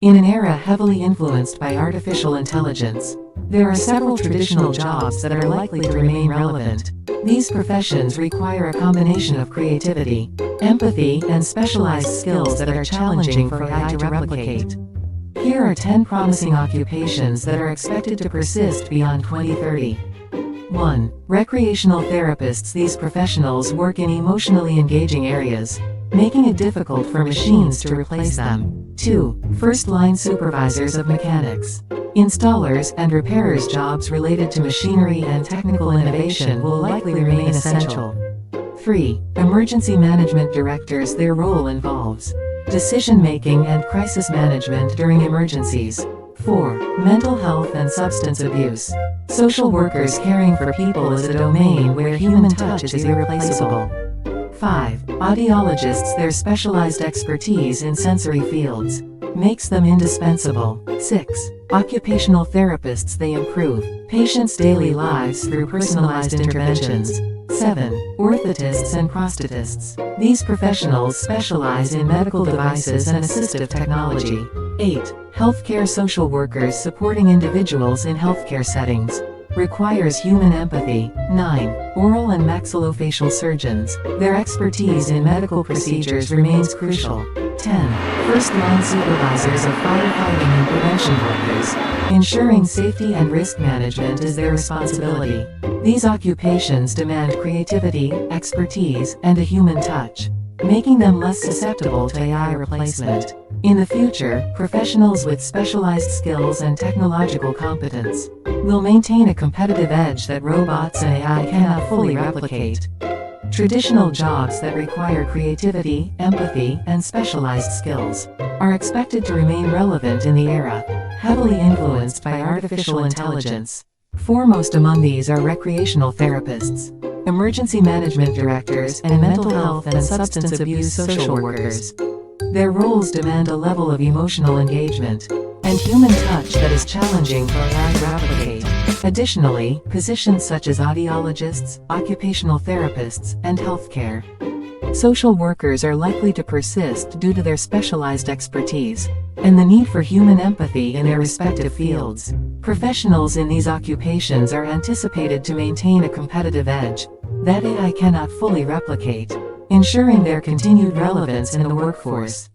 In an era heavily influenced by artificial intelligence, there are several traditional jobs that are likely to remain relevant. These professions require a combination of creativity, empathy, and specialized skills that are challenging for AI to replicate. Here are 10 promising occupations that are expected to persist beyond 2030. 1. Recreational therapists. These professionals work in emotionally engaging areas, making it difficult for machines to replace them. 2. First-line supervisors of mechanics. Installers and repairers. Jobs related to machinery and technical innovation will likely remain essential. 3. Emergency management directors. Their role involves decision-making and crisis management during emergencies. 4. Mental health and substance abuse. Social workers. Caring for people is a domain where human touch is irreplaceable. 5. Audiologists. Their specialized expertise in sensory fields makes them indispensable. 6. Occupational therapists. They improve patients' daily lives through personalized interventions. 7. Orthotists and prosthetists. These professionals specialize in medical devices and assistive technology. 8. Healthcare social workers. Supporting individuals in healthcare settings requires human empathy. 9. Oral and maxillofacial surgeons. Their expertise in medical procedures remains crucial. 10. First-line supervisors of firefighting and prevention workers. Ensuring safety and risk management is their responsibility. These occupations demand creativity, expertise, and a human touch, making them less susceptible to AI replacement. In the future, professionals with specialized skills and technological competence will maintain a competitive edge that robots and AI cannot fully replicate. Traditional jobs that require creativity, empathy, and specialized skills are expected to remain relevant in the era heavily influenced by artificial intelligence. Foremost among these are recreational therapists, emergency management directors, and mental health and substance abuse social workers. Their roles demand a level of emotional engagement and human touch that is challenging for AI to replicate. Additionally, positions such as audiologists, occupational therapists, and healthcare social workers are likely to persist due to their specialized expertise and the need for human empathy in their respective fields. Professionals in these occupations are anticipated to maintain a competitive edge that AI cannot fully replicate, ensuring their continued relevance in the workforce.